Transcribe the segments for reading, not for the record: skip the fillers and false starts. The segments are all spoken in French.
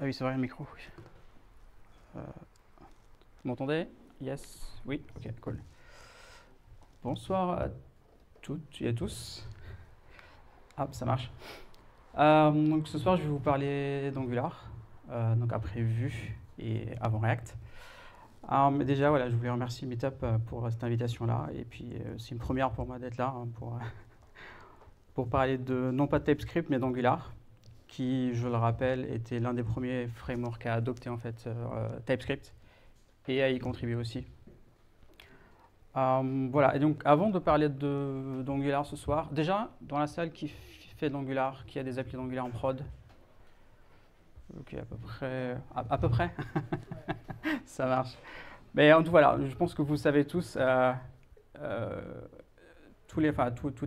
Ah oui, c'est vrai, le micro. Vous m'entendez? Yes. Oui, ok, cool. Bonsoir à toutes et à tous. Ah, ça marche. Donc ce soir, je vais vous parler d'Angular, donc après Vue et avant React. Mais déjà, voilà, je voulais remercier Meetup pour cette invitation-là. Et puis, c'est une première pour moi d'être là pour parler de, non pas de TypeScript, mais d'Angular, qui, je le rappelle, était l'un des premiers frameworks à adopter en fait TypeScript et à y contribuer aussi. Voilà, et donc avant de parler d'Angular ce soir, déjà, dans la salle qui fait d'Angular, qui a des applis d'Angular en prod, ok, à peu près, à peu près, ça marche. Mais en tout, voilà, je pense que vous savez tous, euh, toutes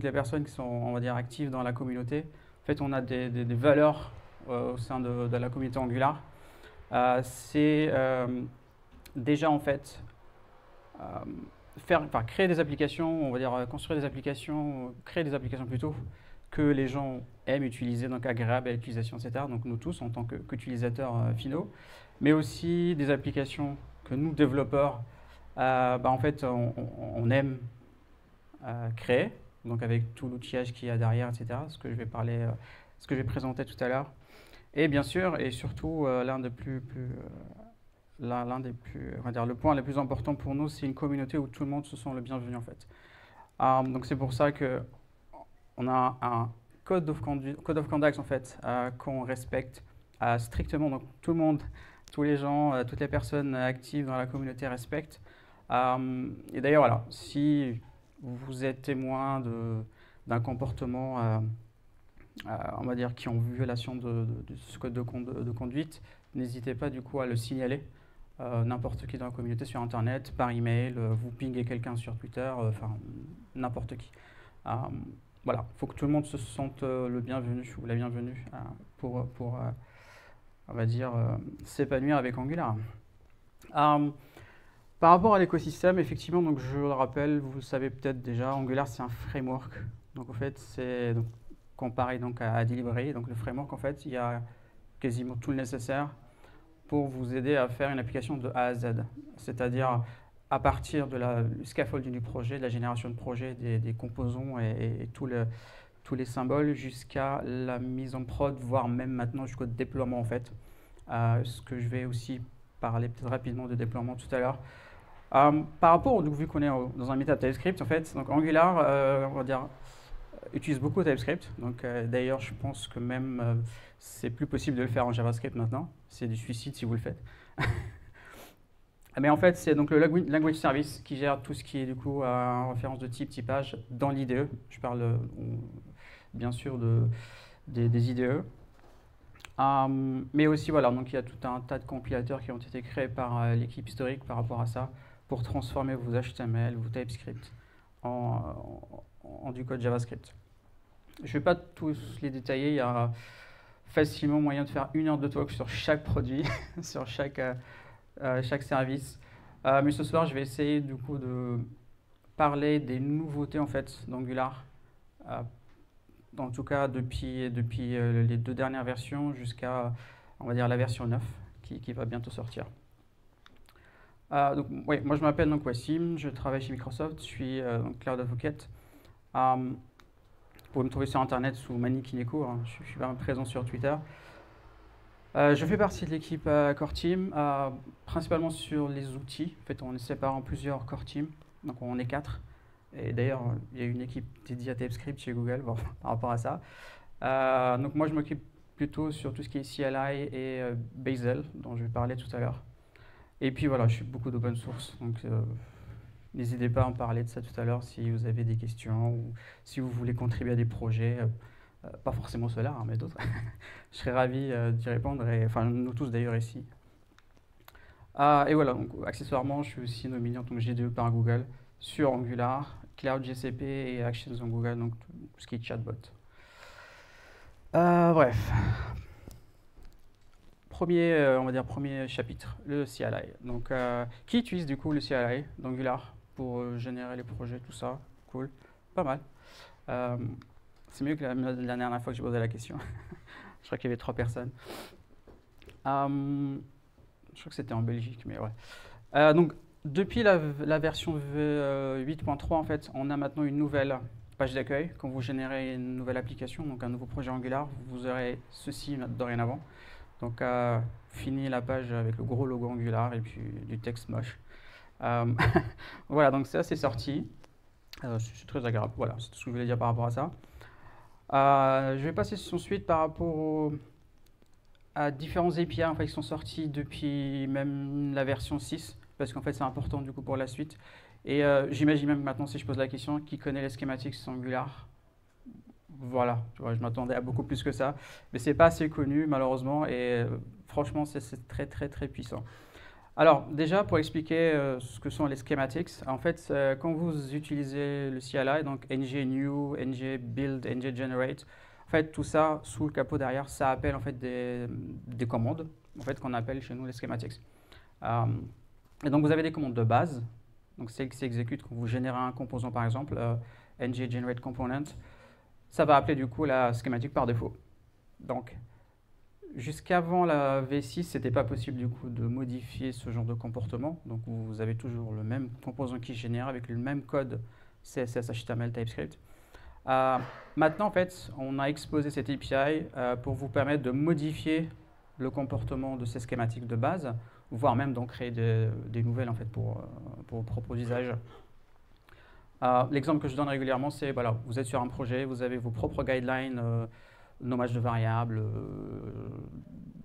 les personnes qui sont, on va dire, actives dans la communauté, en fait, on a des valeurs au sein de la communauté Angular. C'est déjà, en fait, créer des applications, on va dire construire des applications, créer des applications plutôt, que les gens aiment utiliser, donc agréables à l'utilisation, etc. Donc nous tous en tant qu'utilisateurs finaux, mais aussi des applications que nous, développeurs, en fait, on aime créer, donc avec tout l'outillage qu'il y a derrière, etc. Ce que je vais parler, ce que je vais présenter tout à l'heure. Et bien sûr, et surtout, l'un des plus, on va dire, le point le plus important pour nous, c'est une communauté où tout le monde se sent le bienvenu en fait. Donc c'est pour ça que on a un code of conduct en fait qu'on respecte strictement. Donc tout le monde, tous les gens, toutes les personnes actives dans la communauté respectent. Et d'ailleurs voilà, si vous êtes témoin d'un comportement, on va dire, qui est en violation de ce code de conduite, n'hésitez pas du coup à le signaler. N'importe qui dans la communauté sur internet, par email, vous pingez quelqu'un sur Twitter, enfin n'importe qui. Euh, voilà, il faut que tout le monde se sente le bienvenu ou la bienvenue pour on va dire, s'épanouir avec Angular. Par rapport à l'écosystème, effectivement, donc je le rappelle, vous le savez peut-être déjà, Angular c'est un framework. Donc en fait, c'est comparé donc à Delivery. Donc le framework, en fait, il y a quasiment tout le nécessaire pour vous aider à faire une application de A à Z. C'est-à-dire à partir du scaffolding du projet, de la génération de projet, des composants et tous les symboles jusqu'à la mise en prod, voire même maintenant jusqu'au déploiement en fait. Ce que je vais aussi parler peut-être rapidement de déploiement tout à l'heure. Par rapport, donc, vu qu'on est dans un meetup TypeScript, en fait, donc Angular, on va dire, utilise beaucoup TypeScript. Donc, d'ailleurs, je pense que même c'est plus possible de le faire en JavaScript maintenant. C'est du suicide si vous le faites. Mais en fait, c'est donc le language service qui gère tout ce qui est du coup référence de type, typage dans l'IDE. Je parle bien sûr des IDE. Mais aussi, voilà, donc il y a tout un tas de compilateurs qui ont été créés par l'équipe historique par rapport à ça pour transformer vos HTML, vos TypeScript en du code JavaScript. Je ne vais pas tous les détailler, il y a facilement moyen de faire 1 heure de talk sur chaque produit, sur chaque service. Mais ce soir, je vais essayer du coup de parler des nouveautés en fait d'Angular, en tout cas depuis les 2 dernières versions jusqu'à, on va dire, la version 9 qui va bientôt sortir. Donc, ouais, moi je m'appelle donc Wassim, je travaille chez Microsoft, je suis donc Cloud Advocate. Vous pouvez me trouver sur internet sous Manikineko, hein, je suis pas présent sur Twitter. Je fais partie de l'équipe Core Team, principalement sur les outils. En fait, on est séparé en plusieurs Core Teams, donc on est 4. Et d'ailleurs, il y a une équipe dédiée à TypeScript chez Google bon, par rapport à ça. Donc moi, je m'occupe plutôt sur tout ce qui est CLI et Bazel, dont je vais parler tout à l'heure. Et puis voilà, je suis beaucoup d'open source, donc n'hésitez pas à en parler de ça tout à l'heure si vous avez des questions ou si vous voulez contribuer à des projets, pas forcément Solar, hein, mais d'autres. Je serais ravi d'y répondre, et, enfin nous tous d'ailleurs ici. Et voilà, donc accessoirement, je suis aussi nominé en tant que GDE par Google sur Angular, Cloud GCP et Actions en Google, donc tout ce qui est chatbot. Bref. On va dire premier chapitre, le CLI. Donc, qui utilise du coup le CLI d'Angular pour générer les projets, tout ça? Cool, pas mal. C'est mieux que la dernière fois que j'ai posé la question. Je crois qu'il y avait 3 personnes. Je crois que c'était en Belgique, mais ouais. Donc, depuis la version 8.3, en fait, on a maintenant une nouvelle page d'accueil. Quand vous générez une nouvelle application, donc un nouveau projet Angular, vous aurez ceci dorénavant. Donc, fini la page avec le gros logo Angular et puis du texte moche. Voilà, donc ça, c'est sorti. C'est très agréable. Voilà, c'est tout ce que je voulais dire par rapport à ça. Je vais passer ensuite par rapport à différents API en fait, qui sont sortis depuis même la version 6, parce qu'en fait c'est important du coup pour la suite. Et j'imagine même que maintenant, si je pose la question, qui connaît les schematics Angular? Voilà, tu vois, je m'attendais à beaucoup plus que ça, mais c'est pas assez connu malheureusement, et franchement c'est très très très puissant. Alors déjà pour expliquer ce que sont les schematics, en fait quand vous utilisez le CLI, donc ng-new, ng-build, ng-generate, en fait tout ça sous le capot derrière, ça appelle en fait des commandes en fait qu'on appelle chez nous les schematics. Et donc vous avez des commandes de base, donc celles qui s'exécutent quand vous générez un composant par exemple, ng-generate component, ça va appeler du coup la schématique par défaut. Donc jusqu'avant la V6, c'était pas possible du coup de modifier ce genre de comportement. Donc vous avez toujours le même composant qui génère avec le même code CSS, HTML, TypeScript. Maintenant, en fait, on a exposé cette API pour vous permettre de modifier le comportement de ces schématiques de base, voire même d'en créer des nouvelles en fait pour vos propres usages. L'exemple que je donne régulièrement, c'est voilà, vous êtes sur un projet, vous avez vos propres guidelines, nommage de variables,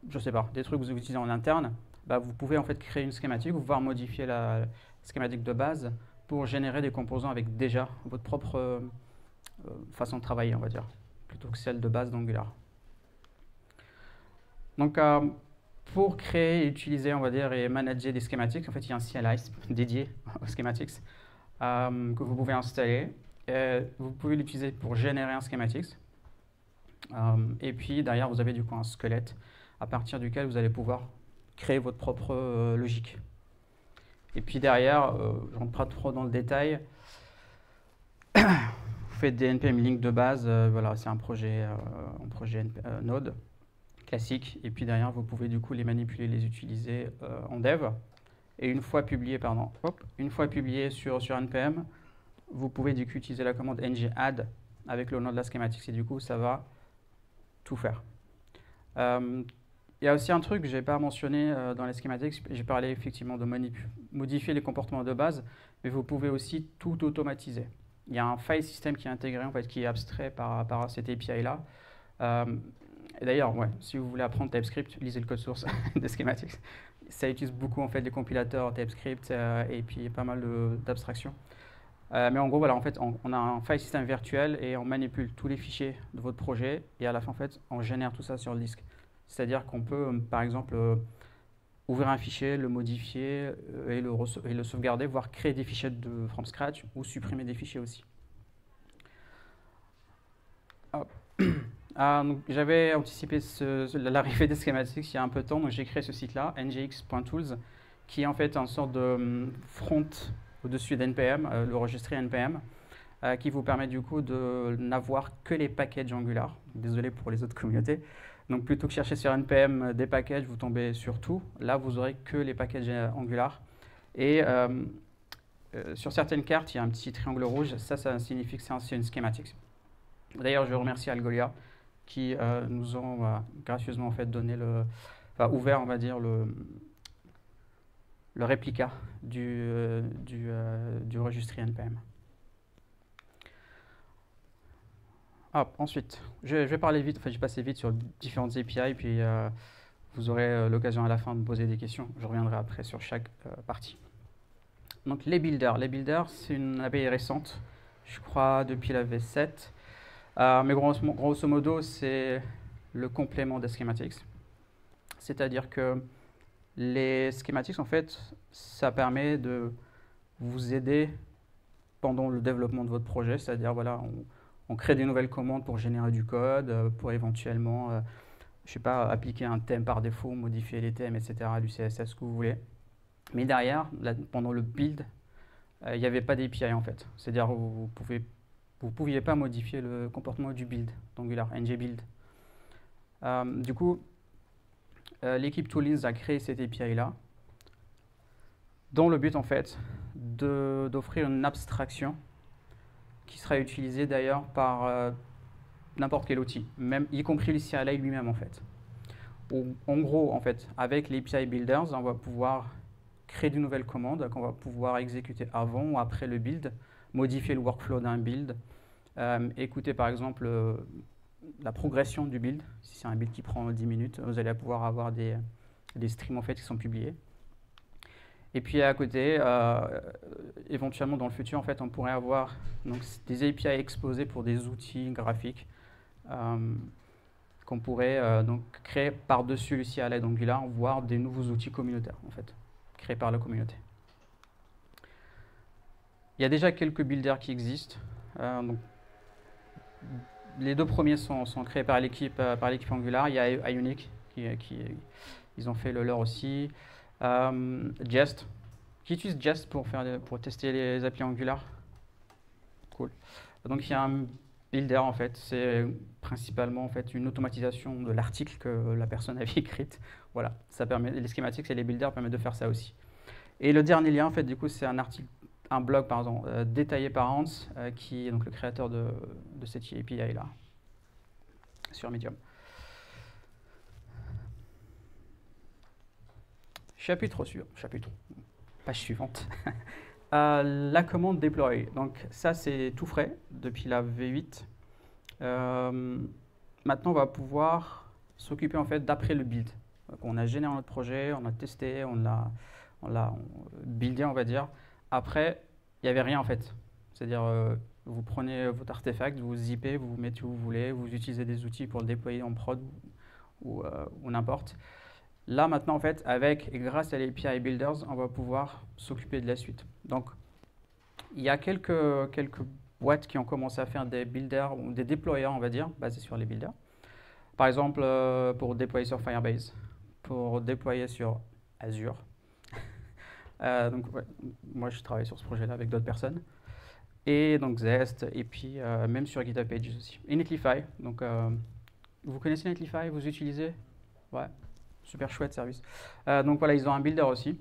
je sais pas, des trucs que vous utilisez en interne. Bah, vous pouvez en fait créer une schématique ou voire modifier la schématique de base pour générer des composants avec déjà votre propre façon de travailler, on va dire, plutôt que celle de base d'Angular. Donc, pour créer, utiliser, on va dire, et manager des schématiques, en fait, il y a un CLI dédié aux schematics que vous pouvez installer. Vous pouvez l'utiliser pour générer un schematics. Et puis, derrière, vous avez du coup un squelette à partir duquel vous allez pouvoir créer votre propre logique. Et puis derrière, je ne rentre pas trop dans le détail, vous faites des npm link de base, voilà, c'est un projet Node classique, et puis derrière vous pouvez du coup les manipuler, les utiliser en dev, et une fois publié, sur npm, vous pouvez du coup utiliser la commande ng-add avec le nom de la schématique, et du coup ça va tout faire. Il y a aussi un truc que je n'ai pas mentionné dans les schematics, j'ai parlé effectivement de modifier les comportements de base, mais vous pouvez aussi tout automatiser. Il y a un file system qui est intégré, en fait, qui est abstrait par cette API-là. Et d'ailleurs, ouais, si vous voulez apprendre TypeScript, lisez le code source des schematics. Ça utilise beaucoup en fait les compilateurs TypeScript et puis pas mal d'abstractions. Mais en gros, voilà, en fait, on a un file system virtuel et on manipule tous les fichiers de votre projet et à la fin, en fait, on génère tout ça sur le disque. C'est-à-dire qu'on peut, par exemple, ouvrir un fichier, le modifier et le sauvegarder, voire créer des fichiers from scratch ou supprimer des fichiers aussi. J'avais anticipé l'arrivée des schematics il y a un peu de temps, donc j'ai créé ce site-là, ngx.tools, qui est en fait une sorte de front au-dessus d'NPM, le registre NPM, qui vous permet du coup de n'avoir que les packages Angular. Désolé pour les autres communautés. Donc plutôt que chercher sur NPM des packages, vous tombez sur tout. Là, vous aurez que les packages Angular. Et sur certaines cartes, il y a un petit triangle rouge. Ça signifie que c'est une schématique. D'ailleurs, je remercie Algolia qui nous ont gracieusement en fait donné ouvert, on va dire, le réplica du registre NPM. Ensuite, je vais parler vite, enfin je vais passer vite sur différentes API, puis vous aurez l'occasion à la fin de me poser des questions. Je reviendrai après sur chaque partie. Donc les builders, c'est une API récente, je crois depuis la V7, mais grosso modo c'est le complément des schematics. C'est-à-dire que les schematics, en fait, ça permet de vous aider pendant le développement de votre projet, c'est-à-dire voilà, on crée des nouvelles commandes pour générer du code, pour éventuellement, je sais pas, appliquer un thème par défaut, modifier les thèmes, etc., du CSS, ce que vous voulez. Mais derrière, pendant le build, il n'y avait pas d'API en fait. C'est-à-dire vous ne pouviez pas modifier le comportement du build d'Angular, ng-build. Du coup, l'équipe Toolings a créé cette API-là, dans le but, en fait, d'offrir une abstraction qui sera utilisée d'ailleurs par n'importe quel outil, même, y compris le CLI lui-même, en fait. En gros, en fait, avec les API Builders, on va pouvoir créer de nouvelles commandes qu'on va pouvoir exécuter avant ou après le build, modifier le workflow d'un build, écouter par exemple la progression du build. Si c'est un build qui prend 10 minutes, vous allez pouvoir avoir des streams en fait qui sont publiés. Et puis à côté, éventuellement dans le futur, en fait, on pourrait avoir donc, des API exposés pour des outils graphiques qu'on pourrait donc créer par-dessus le CLI d'Angular, voire des nouveaux outils communautaires, en fait, créés par la communauté. Il y a déjà quelques builders qui existent. Donc, les deux premiers sont créés par l'équipe Angular. Il y a Ionic, ils ont fait le leur aussi. Jest. Qui utilise Jest pour tester les applis Angular? Cool. Donc il y a un builder en fait, c'est principalement en fait une automatisation de l'article que la personne avait écrite. Voilà, ça permet, les schématiques et les builders permettent de faire ça aussi. Et le dernier lien en fait, du coup, c'est un blog pardon, détaillé par Hans, qui est donc le créateur de cette API là, sur Medium. Page suivante. La commande deploy. Donc ça c'est tout frais depuis la V8. Maintenant on va pouvoir s'occuper en fait d'après le build. Donc, on a généré notre projet, on a testé, on l'a buildé on va dire. Après il n'y avait rien en fait. C'est-à-dire vous prenez votre artefact, vous zippez, vous mettez où vous voulez, vous utilisez des outils pour le déployer en prod ou n'importe. Là, maintenant, en fait, avec et grâce à l'API Builders, on va pouvoir s'occuper de la suite. Donc, il y a quelques boîtes qui ont commencé à faire des builders, ou des déployeurs, on va dire, basés sur les builders. Par exemple, pour déployer sur Firebase, pour déployer sur Azure. Donc, ouais, moi, je travaille sur ce projet-là avec d'autres personnes. Et donc, Zest, et puis même sur GitHub Pages aussi. Et Netlify. Donc, vous connaissez Netlify? Vous utilisez? Ouais. Super chouette service. Donc voilà, ils ont un builder aussi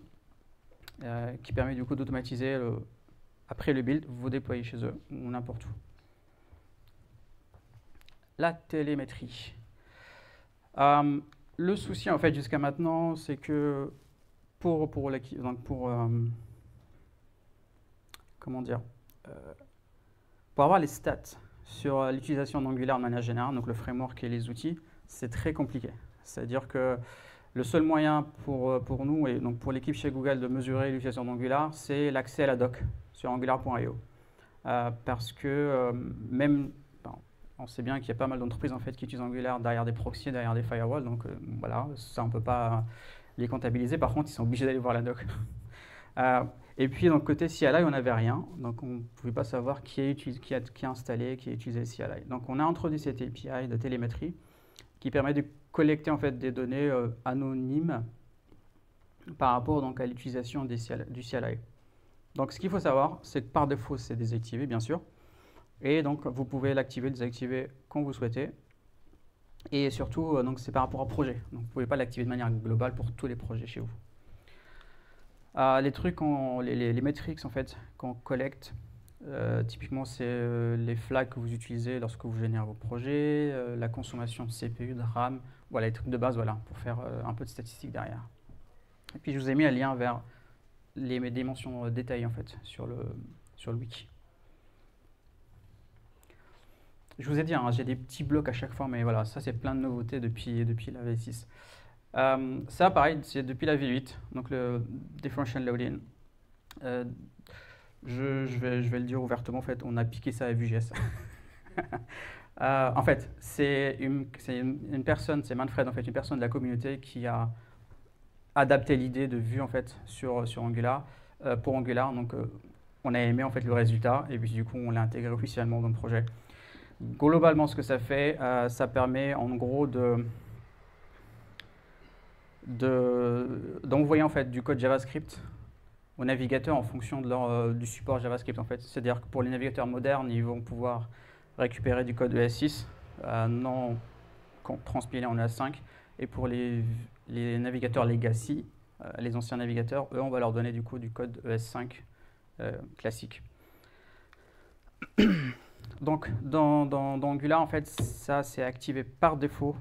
qui permet du coup d'automatiser après le build, vous déployez chez eux ou n'importe où. La télémétrie. Le souci en fait jusqu'à maintenant, c'est que pour comment dire, pour avoir les stats sur l'utilisation d'Angular de manière générale, donc le framework et les outils, c'est très compliqué. C'est-à-dire que le seul moyen pour nous et donc pour l'équipe chez Google de mesurer l'utilisation d'Angular, c'est l'accès à la doc sur angular.io. Parce que même, on sait bien qu'il y a pas mal d'entreprises en fait qui utilisent Angular derrière des proxys, derrière des firewalls, donc voilà, ça on ne peut pas les comptabiliser. Par contre, ils sont obligés d'aller voir la doc. Et puis, donc côté CLI, on n'avait rien, donc on ne pouvait pas savoir qui a installé, qui a utilisé le CLI. Donc on a introduit cette API de télémétrie qui permet de collecter en fait des données anonymes par rapport donc à l'utilisation du CLI. Donc ce qu'il faut savoir, c'est que par défaut c'est désactivé bien sûr, et donc vous pouvez l'activer, le désactiver quand vous souhaitez, et surtout donc c'est par rapport au projet. Donc vous ne pouvez pas l'activer de manière globale pour tous les projets chez vous. Les trucs, les metrics en fait qu'on collecte, typiquement c'est les flags que vous utilisez lorsque vous générez vos projets, la consommation de CPU, de RAM, voilà les trucs de base, voilà, pour faire un peu de statistiques derrière. Et puis je vous ai mis un lien vers les dimensions détaillées en fait sur le wiki. Je vous ai dit, hein, j'ai des petits blocs à chaque fois, mais voilà, ça c'est plein de nouveautés depuis la V6. Ça pareil, c'est depuis la V8, donc le differential loading. Je vais le dire ouvertement, en fait, on a piqué ça à Vue.js. En fait, c'est une personne, c'est Manfred, en fait, une personne de la communauté qui a adapté l'idée de Vue en fait sur Angular pour Angular. Donc, on a aimé en fait le résultat et puis du coup, on l'a intégré officiellement dans le projet. Globalement, ce que ça fait, ça permet en gros d'envoyer en fait du code JavaScript aux navigateurs en fonction de du support JavaScript en fait. C'est-à-dire que pour les navigateurs modernes, ils vont pouvoir récupérer du code ES6 non transpilé en ES5, et pour les les navigateurs legacy, les anciens navigateurs, eux, on va leur donner du coup du code ES5 classique. Donc, dans Angular, en fait, ça, c'est activé par défaut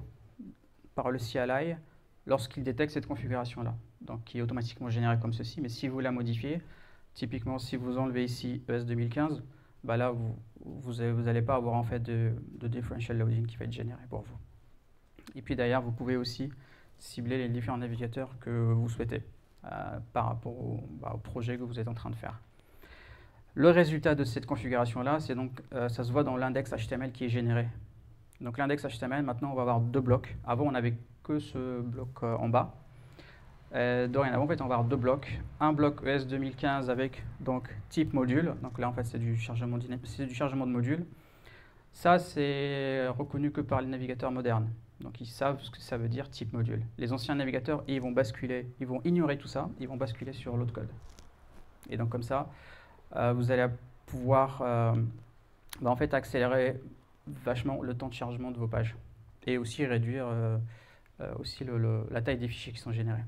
par le CLI lorsqu'il détecte cette configuration-là, donc qui est automatiquement générée comme ceci. Mais si vous la modifiez, typiquement, si vous enlevez ici ES 2015, bah là, vous n'allez pas avoir en fait de differential loading qui va être généré pour vous. Et puis d'ailleurs, vous pouvez aussi cibler les différents navigateurs que vous souhaitez par rapport au projet que vous êtes en train de faire. Le résultat de cette configuration-là, c'est donc, ça se voit dans l'index HTML qui est généré. Donc l'index HTML, maintenant, on va avoir deux blocs. Avant, on n'avait que ce bloc en bas. Dorénavant, en fait, on va avoir deux blocs. Un bloc ES 2015 avec donc type module. Donc là, en fait, c'est du chargement de module. Ça, c'est reconnu que par les navigateurs modernes. Donc ils savent ce que ça veut dire type module. Les anciens navigateurs, ils vont basculer, ils vont ignorer tout ça, ils vont basculer sur l'autre code. Et donc comme ça, vous allez pouvoir en fait accélérer vachement le temps de chargement de vos pages et aussi réduire aussi la taille des fichiers qui sont générés.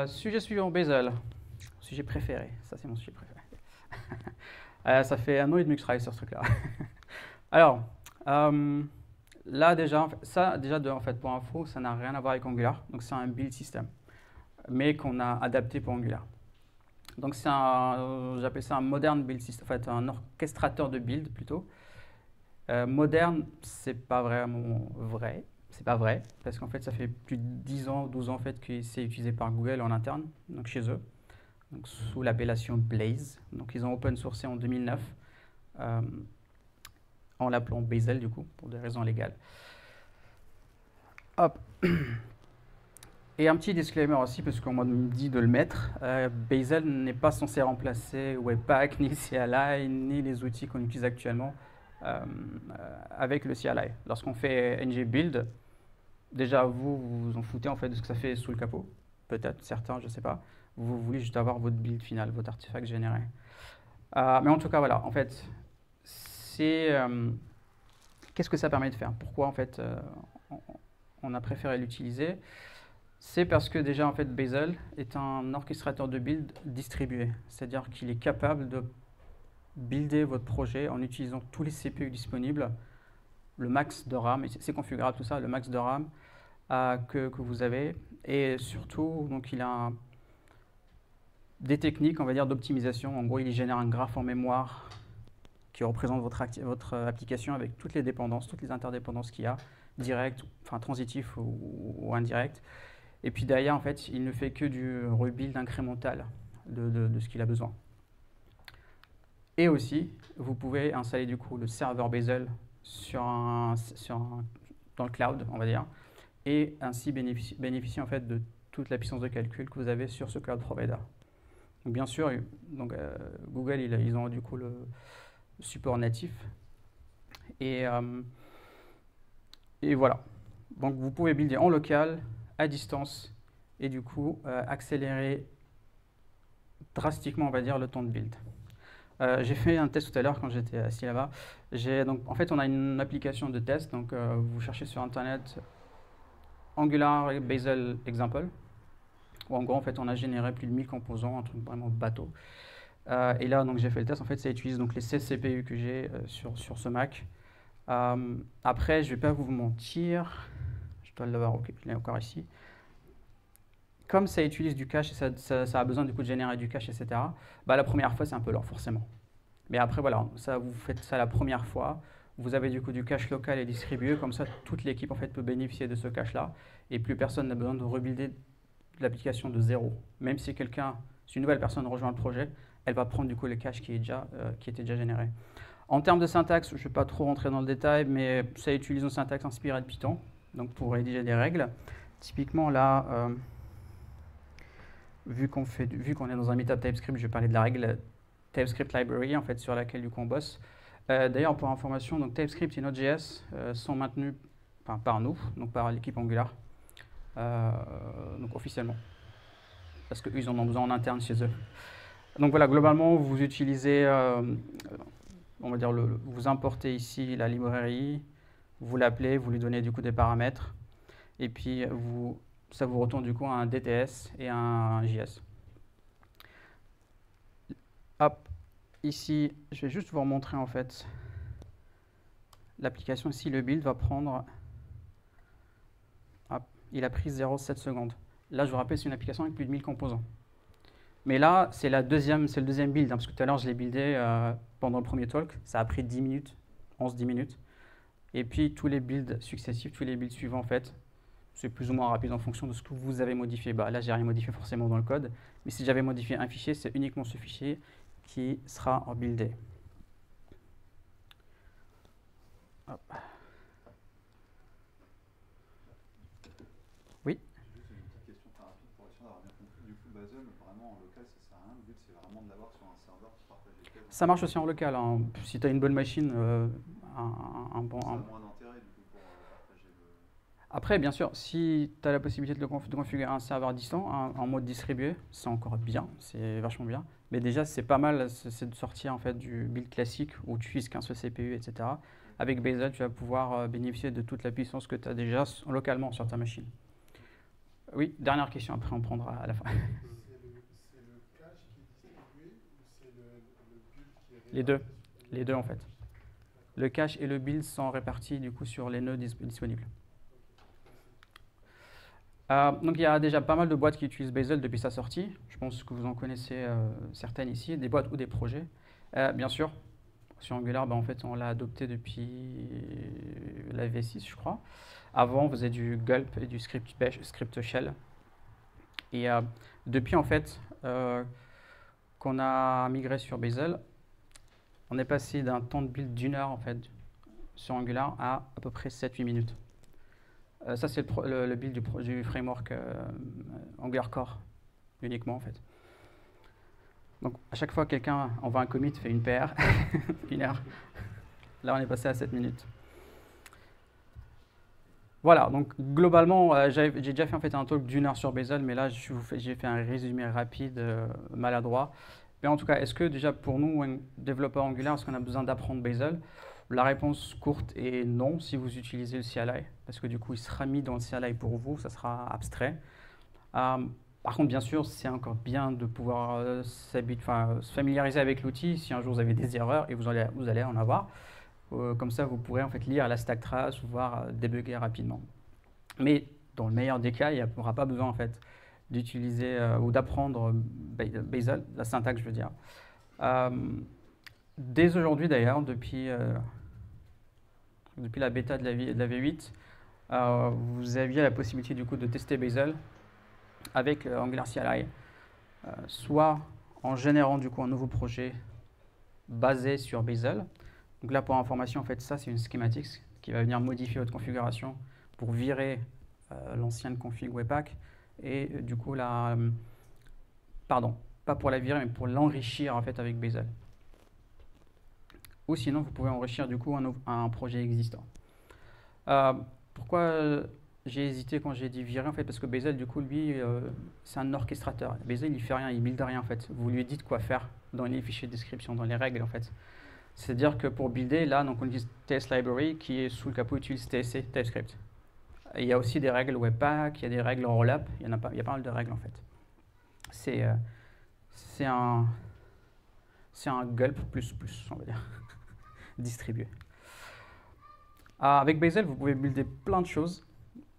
Sujet suivant, Bazel. Sujet préféré, ça c'est mon sujet préféré. Ça fait 1 an et demi que je travaille sur ce truc-là. Alors, là déjà, en fait, pour info, ça n'a rien à voir avec Angular. Donc c'est un build system, mais qu'on a adapté pour Angular. Donc c'est j'appelle ça un modern build system, en fait un orchestrateur de build plutôt. Moderne, c'est pas vraiment vrai. C'est pas vrai, parce qu'en fait ça fait plus de 10 ans, 12 ans en fait que c'est utilisé par Google en interne, donc chez eux. Donc, sous l'appellation Blaze. Donc ils ont open sourcé en 2009 en l'appelant Bazel du coup, pour des raisons légales. Hop. Et un petit disclaimer aussi, parce qu'on m'a dit de le mettre, Bazel n'est pas censé remplacer Webpack, ni CLI, ni les outils qu'on utilise actuellement avec le CLI. Lorsqu'on fait ngbuild, déjà vous vous en foutez en fait de ce que ça fait sous le capot, peut-être, certains, je ne sais pas. Vous voulez juste avoir votre build final, votre artefact généré. Mais en tout cas, voilà, en fait, qu'est-ce que ça permet de faire? Pourquoi, en fait, on a préféré l'utiliser? C'est parce que déjà, en fait, Bazel est un orchestrateur de build distribué. C'est-à-dire qu'il est capable de builder votre projet en utilisant tous les CPU disponibles, le max de RAM, et c'est configurable tout ça, le max de RAM que vous avez. Et surtout, donc, il a des techniques, on va dire, d'optimisation. En gros, il génère un graphe en mémoire qui représente votre application avec toutes les dépendances, toutes les interdépendances qu'il y a, direct, enfin transitif ou indirect. Et puis derrière, en fait, il ne fait que du rebuild incrémental de ce qu'il a besoin. Et aussi, vous pouvez installer du coup le serveur Bazel dans le cloud, on va dire, et ainsi bénéficier en fait de toute la puissance de calcul que vous avez sur ce cloud provider. Donc bien sûr, Google, ils ont du coup le support natif. Et voilà. Donc vous pouvez builder en local, à distance, et du coup accélérer drastiquement, on va dire, le temps de build. J'ai fait un test tout à l'heure quand j'étais assis là-bas. En fait, on a une application de test. Donc vous cherchez sur Internet Angular Bazel Example. Où en gros, en fait, on a généré plus de 1000 composants, un truc vraiment bateau. Et là, donc j'ai fait le test. En fait, ça utilise donc les 16 CPU que j'ai sur ce Mac. Après, je vais pas vous mentir, je dois l'avoir, ok, il est encore ici. Comme ça utilise du cache et ça a besoin du coup de générer du cache, etc. Bah, la première fois, c'est un peu lent, forcément. Mais après, voilà, vous faites ça la première fois. Vous avez du coup du cache local et distribué. Comme ça, toute l'équipe en fait peut bénéficier de ce cache-là. Et plus personne n'a besoin de rebuilder l'application de zéro. Même si une nouvelle personne rejoint le projet, elle va prendre du coup le cache qui était déjà généré. En termes de syntaxe, je ne vais pas trop rentrer dans le détail, mais ça utilise une syntaxe inspirée de Python, donc pour rédiger des règles. Typiquement là, vu qu'on est dans un meetup TypeScript, je vais parler de la règle TypeScript Library, en fait, sur laquelle du coup on bosse. D'ailleurs, pour information, donc TypeScript et Node.js sont maintenus par nous, donc par l'équipe Angular, donc officiellement, parce qu'eux, ils en ont besoin en interne chez eux. Donc voilà, globalement, vous utilisez, on va dire, vous importez ici la librairie, vous l'appelez, vous lui donnez du coup des paramètres, et puis ça vous retourne du coup un DTS et un JS. Hop, ici, je vais juste vous remontrer en fait l'application. Ici, le build va prendre, hop, il a pris 0,7 secondes. Là, je vous rappelle, c'est une application avec plus de 1000 composants. Mais là, c'est le deuxième build, hein, parce que tout à l'heure, je l'ai buildé pendant le premier talk. Ça a pris 10 minutes, 11-10 minutes. Et puis, tous les builds successifs, tous les builds suivants, en fait, c'est plus ou moins rapide en fonction de ce que vous avez modifié. Bah, là, j'ai rien modifié forcément dans le code. Mais si j'avais modifié un fichier, c'est uniquement ce fichier qui sera rebuildé. Hop. Oui. Juste une petite question très rapide pour essayer d'avoir bien compris. Du coup, Bazel, vraiment en local, ça sert à rien. Le but, c'est vraiment de l'avoir sur un serveur qui partage les clés. Ça marche aussi en local, hein. Si tu as une bonne machine, Ça a moins d'intérêt du coup pour partager le. Après, bien sûr, si tu as la possibilité de configurer un serveur distant en mode distribué, c'est encore bien, c'est vachement bien. Mais déjà, c'est pas mal, c'est de sortir en fait du build classique où tu utilises qu'un seul CPU, etc. Avec Bazel, tu vas pouvoir bénéficier de toute la puissance que tu as déjà localement sur ta machine. Oui, dernière question, après on prendra à la fin. C'est le cache qui est distribué ou c'est le build qui est Les deux. Les deux en fait. Le cache et le build sont répartis du coup sur les nœuds disponibles. Donc il y a déjà pas mal de boîtes qui utilisent Bazel depuis sa sortie. Je pense que vous en connaissez certaines ici, des boîtes ou des projets. Bien sûr, sur Angular, en fait, on l'a adopté depuis la V6, je crois. Avant, on faisait du Gulp et du script shell. Et depuis, en fait, qu'on a migré sur Bazel, on est passé d'un temps de build d'1 heure, en fait, sur Angular à peu près 7-8 minutes. Ça, c'est le build du framework Angular Core, uniquement, en fait. Donc, à chaque fois que quelqu'un envoie un commit, fait une PR, 1 heure. Là, on est passé à 7 minutes. Voilà, donc globalement, j'ai déjà fait en fait un talk d'1 heure sur Bazel, mais là, j'ai fait un résumé rapide, maladroit. Mais en tout cas, est-ce que déjà pour nous, développeurs Angular, est-ce qu'on a besoin d'apprendre Bazel? La réponse courte est non si vous utilisez le CLI, parce que du coup, il sera mis dans le CLI pour vous, ça sera abstrait. Par contre, bien sûr, c'est encore bien de pouvoir se familiariser avec l'outil si un jour vous avez des erreurs, et vous allez en avoir. Comme ça, vous pourrez en fait lire la stack trace ou voir débugger rapidement. Mais dans le meilleur des cas, il n'y aura pas besoin en fait d'utiliser ou d'apprendre Bazel, la syntaxe, je veux dire. Dès aujourd'hui d'ailleurs, depuis la bêta de la V8, vous aviez la possibilité du coup de tester Bazel avec Angular CLI, soit en générant du coup un nouveau projet basé sur Bazel. Donc là, pour information, en fait, ça, c'est une schematic qui va venir modifier votre configuration pour virer l'ancienne config Webpack et du coup, pardon, pas pour la virer, mais pour l'enrichir en fait avec Bazel. Ou sinon, vous pouvez enrichir du coup un projet existant. Pourquoi j'ai hésité quand j'ai dit virer en fait? Parce que Bazel, du coup, lui, c'est un orchestrateur. Bazel, il fait rien, il build rien en fait. Vous lui dites quoi faire dans les fichiers de description, dans les règles en fait. C'est-à-dire que pour builder, là, donc on utilise TS Library qui est sous le capot utilise TSC, TypeScript. Et il y a aussi des règles Webpack, il y a des règles Rollup, il y a pas mal de règles en fait. C'est un gulp plus, on va dire, distribué. Avec Bazel, vous pouvez builder plein de choses.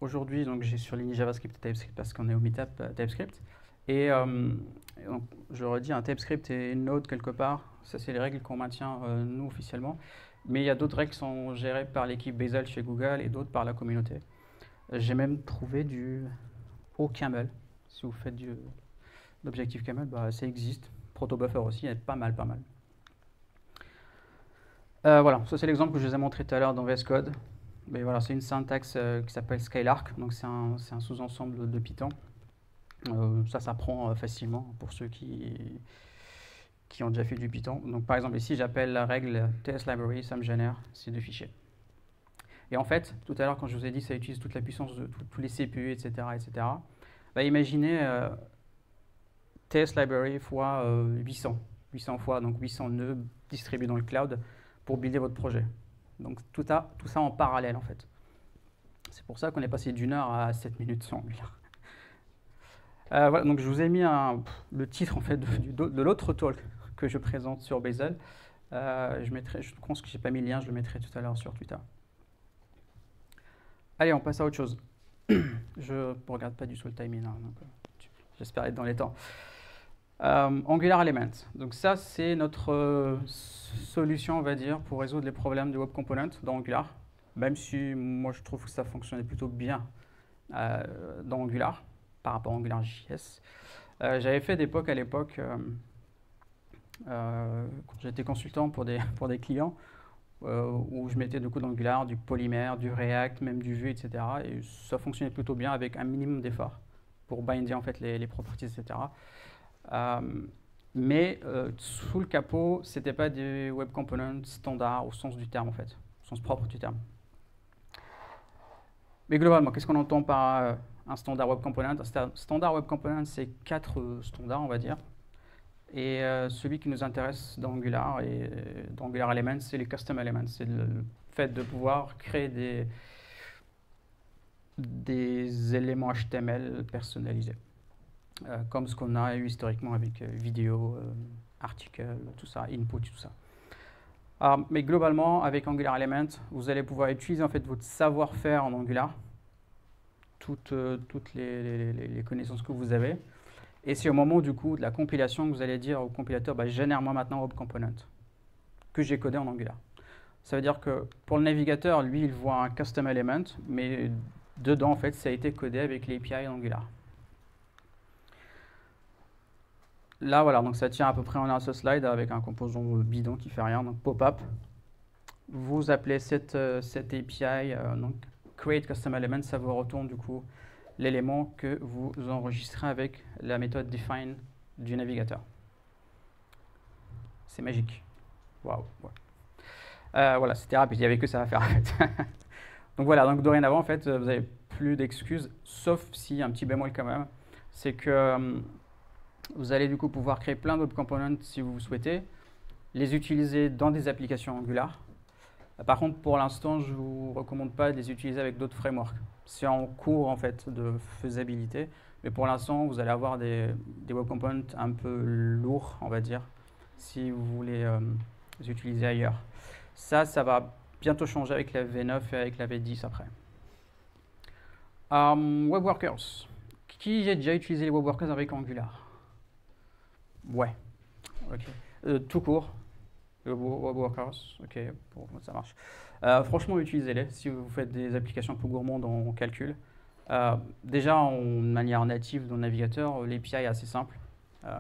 Aujourd'hui, donc j'ai surligné JavaScript et TypeScript parce qu'on est au meetup TypeScript. Et donc, je redis, un TypeScript et une Node quelque part, ça c'est les règles qu'on maintient nous officiellement. Mais il y a d'autres règles qui sont gérées par l'équipe Bazel chez Google et d'autres par la communauté. J'ai même trouvé du OCaml. Si vous faites d'Objective Camel, ça existe. Protobuffer aussi, est pas mal. Voilà, ça c'est l'exemple que je vous ai montré tout à l'heure dans VS Code. Mais voilà, c'est une syntaxe qui s'appelle Skylark, donc c'est un sous-ensemble de Python. Ça s'apprend facilement pour ceux qui ont déjà fait du Python. Donc par exemple ici, j'appelle la règle tsLibrary, ça me génère ces deux fichiers. Et en fait, tout à l'heure quand je vous ai dit ça utilise toute la puissance de tous les CPU, etc. Imaginez tsLibrary fois 800 fois, donc 800 nœuds distribués dans le cloud pour builder votre projet. Donc tout ça en parallèle en fait. C'est pour ça qu'on est passé d'1 heure à 7 minutes sur Angular. Voilà, donc je vous ai mis le titre en fait de l'autre talk que je présente sur Bazel. Je pense que j'ai pas mis le lien, je le mettrai tout à l'heure sur Twitter. Allez, on passe à autre chose. Je ne regarde pas du tout le timing, hein, donc j'espère être dans les temps. Angular Element. Donc ça, c'est notre solution, on va dire, pour résoudre les problèmes de Web Component dans Angular. Même si moi, je trouve que ça fonctionnait plutôt bien dans Angular par rapport à AngularJS. J'avais fait d'époque à l'époque, quand j'étais consultant pour des clients, où je mettais du coup d'Angular, du Polymère, du React, même du Vue, etc. Et ça fonctionnait plutôt bien avec un minimum d'efforts pour binder en fait les properties, etc. Mais sous le capot, c'était pas des web components standards au sens du terme en fait, au sens propre du terme. Mais globalement, qu'est-ce qu'on entend par un standard web component? Un standard web component, c'est 4 standards, on va dire. Et celui qui nous intéresse dans Angular et dans Angular Elements, c'est les custom elements. C'est le fait de pouvoir créer des éléments HTML personnalisés, comme ce qu'on a eu historiquement avec vidéo, article, tout ça, input, tout ça. Mais globalement, avec Angular Elements, vous allez pouvoir utiliser en fait votre savoir-faire en Angular, toutes les connaissances que vous avez. Et c'est au moment du coup de la compilation que vous allez dire au compilateur, génère-moi maintenant Web Component que j'ai codé en Angular. Ça veut dire que pour le navigateur, lui, il voit un custom element, mais dedans, en fait, ça a été codé avec l'API Angular. Là, voilà, donc ça tient à peu près en un seul slide avec un composant bidon qui fait rien, donc pop-up. Vous appelez cette API, donc create custom element, ça vous retourne du coup l'élément que vous enregistrez avec la méthode define du navigateur. C'est magique. Waouh. Ouais. Voilà, c'était rapide, il n'y avait que ça à faire en fait. Donc voilà, donc dorénavant en fait, vous n'avez plus d'excuses, sauf si un petit bémol quand même, c'est que vous allez du coup pouvoir créer plein d'autres components si vous souhaitez, les utiliser dans des applications Angular. Par contre, pour l'instant, je ne vous recommande pas de les utiliser avec d'autres frameworks. C'est en cours en fait de faisabilité, mais pour l'instant, vous allez avoir des web components un peu lourds, on va dire, si vous voulez les utiliser ailleurs. Ça va bientôt changer avec la V9 et avec la V10 après. Web Workers. Qui a déjà utilisé les Web Workers avec Angular? Ouais. Ok. Tout court. Web Workers, ok, bon, ça marche. Franchement, utilisez-les si vous faites des applications un peu gourmandes en calcul. Déjà, en manière native dans le navigateur, l'API est assez simple.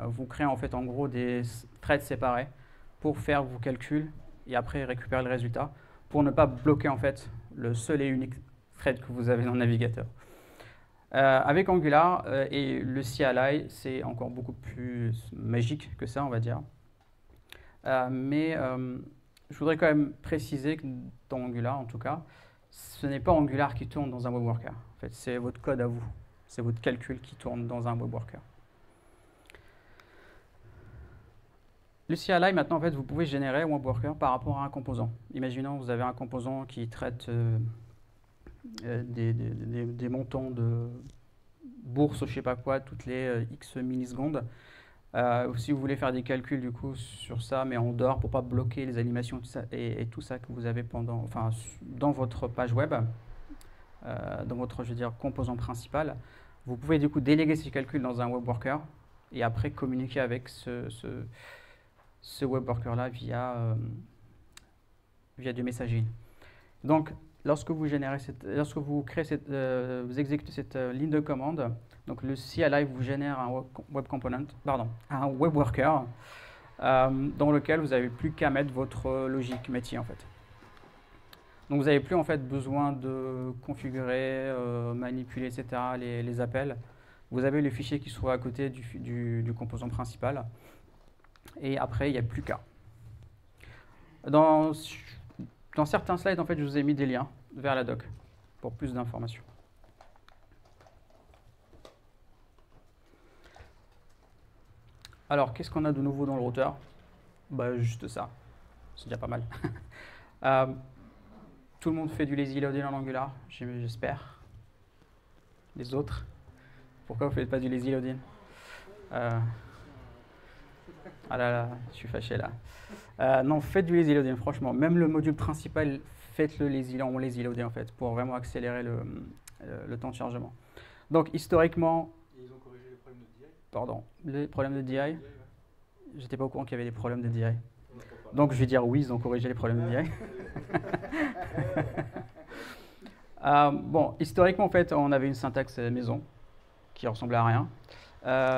Vous créez en fait en gros des threads séparés pour faire vos calculs et après récupérer le résultat pour ne pas bloquer en fait le seul et unique thread que vous avez dans le navigateur. Avec Angular et le CLI, c'est encore beaucoup plus magique que ça, on va dire. Mais je voudrais quand même préciser que dans Angular, en tout cas, ce n'est pas Angular qui tourne dans un web worker. En fait, c'est votre code à vous. C'est votre calcul qui tourne dans un web worker. Le CLI, maintenant, en fait, vous pouvez générer un web worker par rapport à un composant. Imaginons que vous avez un composant qui traite des montants de bourse, je ne sais pas quoi, toutes les X millisecondes. Si vous voulez faire des calculs du coup sur ça, mais en dehors pour pas bloquer les animations et tout ça que vous avez dans votre page web, dans votre composant principal, vous pouvez du coup déléguer ces calculs dans un web worker et après communiquer avec ce web worker là via du messaging. Donc lorsque vous exécutez cette ligne de commande, donc le CLI vous génère un un web worker dans lequel vous n'avez plus qu'à mettre votre logique métier en fait. Donc vous n'avez plus en fait besoin de configurer, manipuler, etc. les appels. Vous avez le fichier qui se trouve à côté du composant principal. Et après, il n'y a plus qu'à. Dans certains slides, en fait, je vous ai mis des liens vers la doc pour plus d'informations. Alors, qu'est-ce qu'on a de nouveau dans le routeur? Juste ça. C'est déjà pas mal. tout le monde fait du lazy loading en Angular, j'espère. Les autres, pourquoi vous ne faites pas du lazy loading? Ah là là, je suis fâché là. Non, faites du lazy loading, franchement. Même le module principal, faites-le en lazy loading en fait, pour vraiment accélérer le temps de chargement. Donc historiquement, Et ils ont corrigé les problèmes de DI. pardon, les problèmes de DI, Ouais. j'étais pas au courant qu'il y avait des problèmes de DI. On n'a pas parlé. Donc je vais dire oui, ils ont corrigé les problèmes de DI. Bon, historiquement en fait, on avait une syntaxe maison qui ressemblait à rien.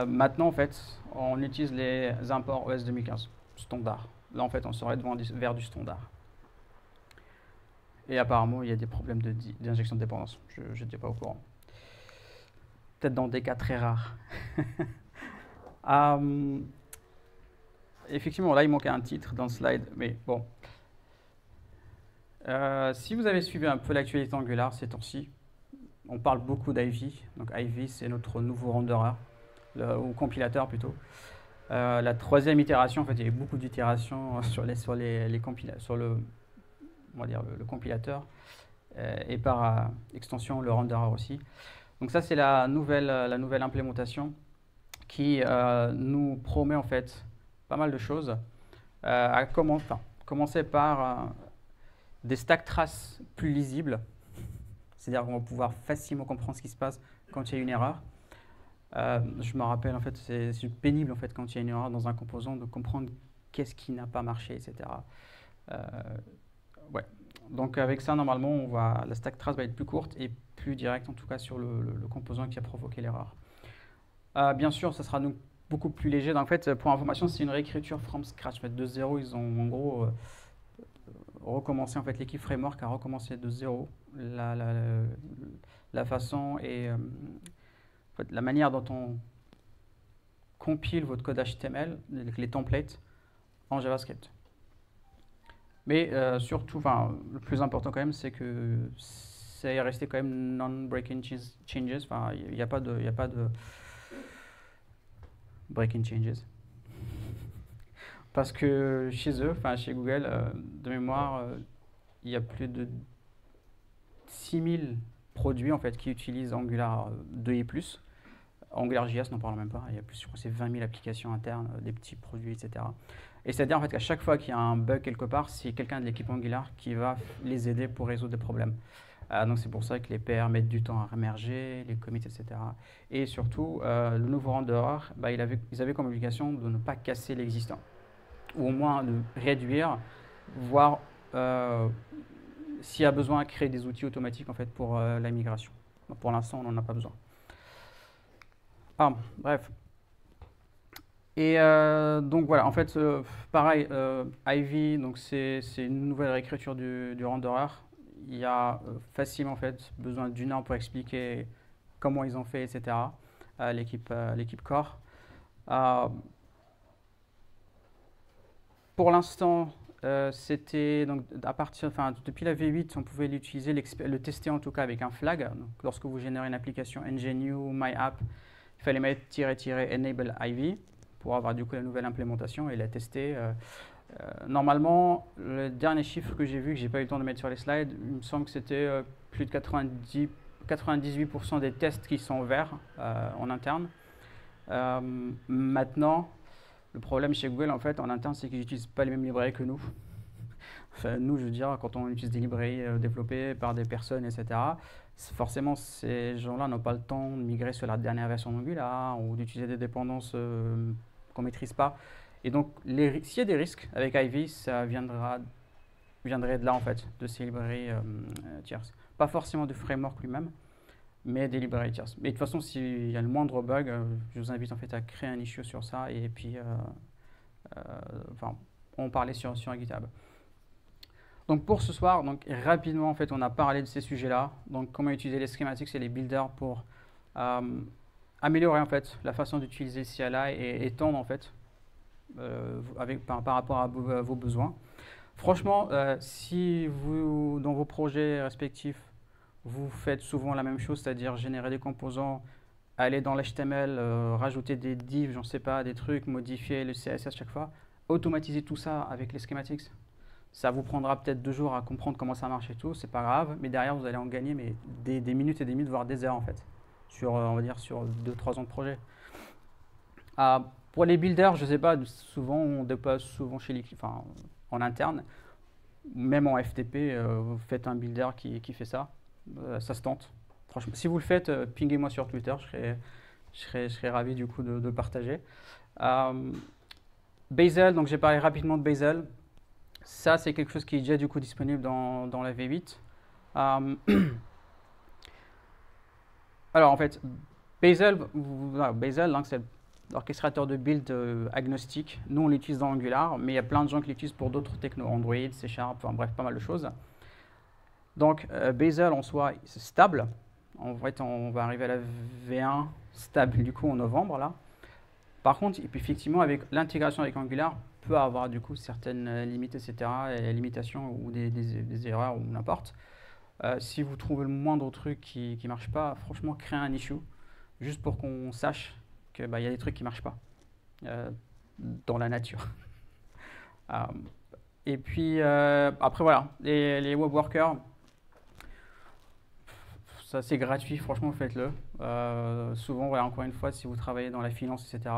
Maintenant en fait, on utilise les imports OS 2015 standard. Là en fait, on serait vers du standard. Et apparemment, il y a des problèmes d'injection de dépendance. Je n'étais pas au courant. Peut-être dans des cas très rares. Effectivement, là, il manquait un titre dans le slide, mais bon. Si vous avez suivi un peu l'actualité Angular ces temps-ci, on parle beaucoup d'Ivy. Donc Ivy, c'est notre nouveau renderer, ou compilateur plutôt. La troisième itération, en fait, il y a eu beaucoup d'itérations sur le compilateur et par extension le renderer aussi. Donc ça, c'est la nouvelle implémentation qui nous promet en fait pas mal de choses. Commencer par des stack traces plus lisibles, c'est-à-dire qu'on va pouvoir facilement comprendre ce qui se passe quand il y a une erreur. Je me rappelle, en fait, c'est pénible en fait, quand il y a une erreur dans un composant de comprendre qu'est-ce qui n'a pas marché, etc. Ouais. Donc avec ça, normalement, la stack trace va être plus courte et plus directe, en tout cas sur le composant qui a provoqué l'erreur. Bien sûr, ça sera donc beaucoup plus léger. Donc, en fait, pour information, c'est une réécriture from scratch. En fait, de zéro, ils ont en gros recommencé, en fait, l'équipe framework a recommencé de zéro la façon et en fait, la manière dont on compile votre code HTML, les templates, en JavaScript. Mais surtout, le plus important quand même, c'est que c'est resté quand même non-breaking changes. Enfin, il n'y a pas de breaking changes. Parce que chez eux, enfin chez Google, de mémoire, il y a plus de 6000 produits en fait qui utilisent Angular 2 et plus. AngularJS, n'en parlons même pas. Il y a plus, je crois que c'est 20 000 applications internes, des petits produits, etc. Et c'est-à-dire en fait qu'à chaque fois qu'il y a un bug quelque part, c'est quelqu'un de l'équipe Angular qui va les aider pour résoudre des problèmes. Donc c'est pour ça que les PR mettent du temps à émerger, les commits, etc. Et surtout, le nouveau renderer, ils avaient comme obligation de ne pas casser l'existant, ou au moins de réduire, voire s'il y a besoin, créer des outils automatiques en fait, pour la migration. Pour l'instant, on n'en a pas besoin. Bref. Et donc voilà, en fait, pareil, Ivy, donc c'est une nouvelle réécriture du renderer. Il y a facilement en fait besoin d'une heure pour expliquer comment ils ont fait, etc. L'équipe core. Pour l'instant, c'était donc depuis la V8, on pouvait l'utiliser, le tester en tout cas avec un flag. Donc, lorsque vous générez une application NGNew, MyApp, il fallait mettre --enable Ivy pour avoir du coup la nouvelle implémentation et la tester. Normalement, le dernier chiffre que j'ai vu, que j'ai pas eu le temps de mettre sur les slides, il me semble que c'était plus de 98% des tests qui sont verts en interne. Maintenant, le problème chez Google, en fait, en interne, c'est qu'ils n'utilisent pas les mêmes librairies que nous. Enfin, nous, je veux dire, quand on utilise des librairies développées par des personnes, etc., forcément, ces gens-là n'ont pas le temps de migrer sur la dernière version d'Angular ou d'utiliser des dépendances qu'on ne maîtrise pas. Et donc, s'il y a des risques avec Ivy, ça viendrait de là, en fait, de ces librairies tierces. Pas forcément du framework lui-même, mais des librairies tierces. Mais de toute façon, s'il y a le moindre bug, je vous invite en fait à créer un issue sur ça et puis en parler sur GitHub. Donc pour ce soir, donc rapidement en fait, on a parlé de ces sujets-là. Donc comment utiliser les schematics et les builders pour améliorer en fait la façon d'utiliser CLI et étendre en fait par rapport à vos besoins. Franchement, si vous dans vos projets respectifs vous faites souvent la même chose, c'est-à-dire générer des composants, aller dans l'HTML, rajouter des divs, j'en sais pas, des trucs, modifier le CSS chaque fois, automatiser tout ça avec les schematics. Ça vous prendra peut-être 2 jours à comprendre comment ça marche et tout, c'est pas grave, mais derrière, vous allez en gagner mais des minutes et des minutes, voire des heures en fait, sur, on va dire, sur 2-3 ans de projet. Pour les builders, je sais pas, souvent on dépose souvent chez les enfin, en interne, même en FTP, vous faites un builder qui fait ça, ça se tente. Franchement, si vous le faites, pinguez-moi sur Twitter, je serais ravi du coup de partager. Bazel, donc j'ai parlé rapidement de Bazel. Ça, c'est quelque chose qui est déjà du coup disponible dans la V8. Alors en fait, Bazel, donc, c'est l'orchestrateur de build agnostique. Nous, on l'utilise dans Angular, mais il y a plein de gens qui l'utilisent pour d'autres technos, Android, C#, enfin bref, pas mal de choses. Donc Bazel en soi, c'est stable. En fait, on va arriver à la V1 stable du coup en novembre là. Par contre, et puis effectivement, avec l'intégration avec Angular, peut avoir du coup certaines limites, etc., et limitations ou des erreurs ou n'importe. Si vous trouvez le moindre truc qui ne marche pas, franchement, créez un issue, juste pour qu'on sache qu'il y a des trucs qui ne marchent pas dans la nature. Et puis, après, voilà, les web workers, ça c'est gratuit, franchement, faites-le. Souvent, voilà, encore une fois, si vous travaillez dans la finance, etc.,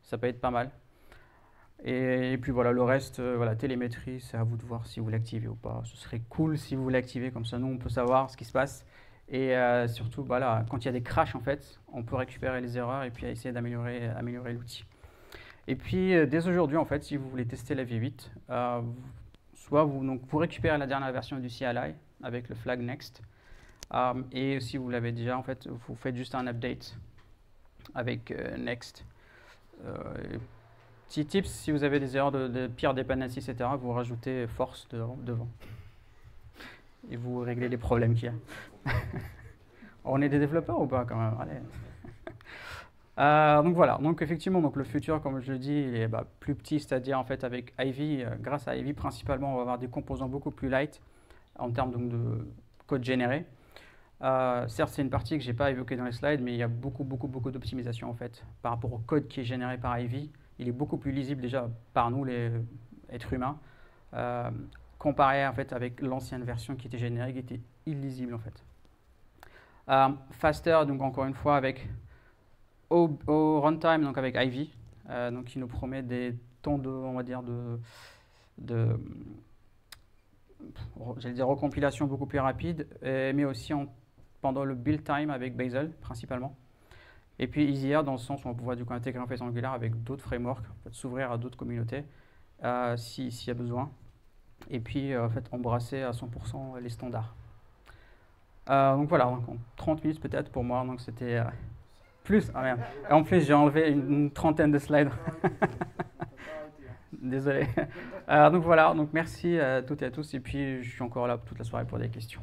ça peut être pas mal. Et puis voilà, le reste, voilà, télémétrie, c'est à vous de voir si vous l'activez ou pas. Ce serait cool si vous l'activez, comme ça nous on peut savoir ce qui se passe. Et surtout, voilà, quand il y a des crashs en fait, on peut récupérer les erreurs et puis essayer d'améliorer l'outil. Et puis dès aujourd'hui en fait, si vous voulez tester la V8, soit vous récupérez la dernière version du CLI avec le flag next. Et si vous l'avez déjà, en fait, vous faites juste un update avec next. Petit tips, si vous avez des erreurs de pire dependency, etc., vous rajoutez force devant. Et vous réglez les problèmes qu'il y a. On est des développeurs ou pas quand même? Allez. Donc voilà, donc effectivement, donc le futur, comme je le dis, il est plus petit, c'est-à-dire en fait avec Ivy, grâce à Ivy principalement, on va avoir des composants beaucoup plus light en termes donc, de code généré. Certes, c'est une partie que je n'ai pas évoquée dans les slides, mais il y a beaucoup d'optimisation en fait par rapport au code qui est généré par Ivy. Il est beaucoup plus lisible déjà par nous, les êtres humains, comparé en fait avec l'ancienne version qui était générée, qui était illisible en fait. Faster, donc encore une fois avec au runtime, donc avec Ivy, donc qui nous promet des temps de, on va dire j'allais dire recompilation beaucoup plus rapide, mais aussi pendant le build time avec Bazel principalement. Et puis easier dans le sens où on pourra du coup intégrer en fait Angular avec d'autres frameworks, en fait, s'ouvrir à d'autres communautés s'il y a besoin. Et puis en fait embrasser à 100% les standards. Donc voilà, donc, 30 minutes peut-être pour moi, donc c'était plus. Ah merde. Et en plus j'ai enlevé une trentaine de slides. Désolé. Donc voilà, donc merci à toutes et à tous, et puis je suis encore là toute la soirée pour des questions.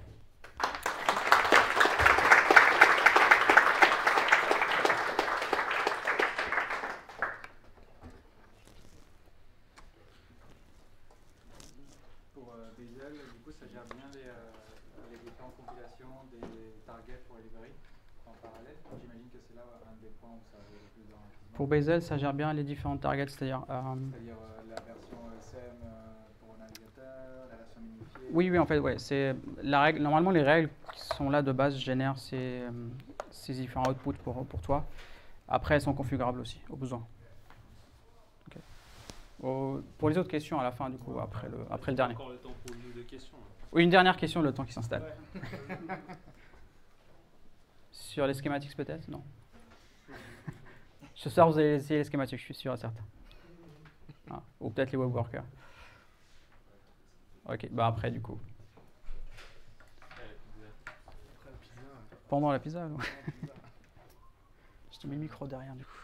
Pour Bazel, du coup, ça gère bien les différentes compilations des targets pour les librairies en parallèle. J'imagine que c'est là un des points où ça va le plus rapidement. Pour Bazel, ça gère bien les différentes targets, c'est-à-dire la version SEM pour le navigateur, la version minifiée. Oui, en fait, ouais, c'est la règle. Normalement, les règles qui sont là de base génèrent ces différents outputs pour toi. Après, elles sont configurables aussi, au besoin. Okay. Pour les autres questions, à la fin, du coup, après le dernier. Encore le temps pour une ou deux questions. Oui, une dernière question, le temps qui s'installe. Ouais. Sur les schématiques, peut-être? Non. Ce soir, vous allez essayer les schématiques, je suis sûr et certain. Ah, ou peut-être les web workers. Ok, après, du coup. Pendant la pizza, alors. Je te mets le micro derrière, du coup.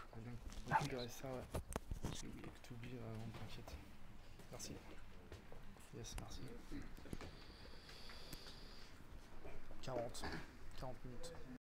Ah, ça, ouais. J'ai oublié que tu oublies, t'inquiète. Merci. Yes, merci. 40 minutes.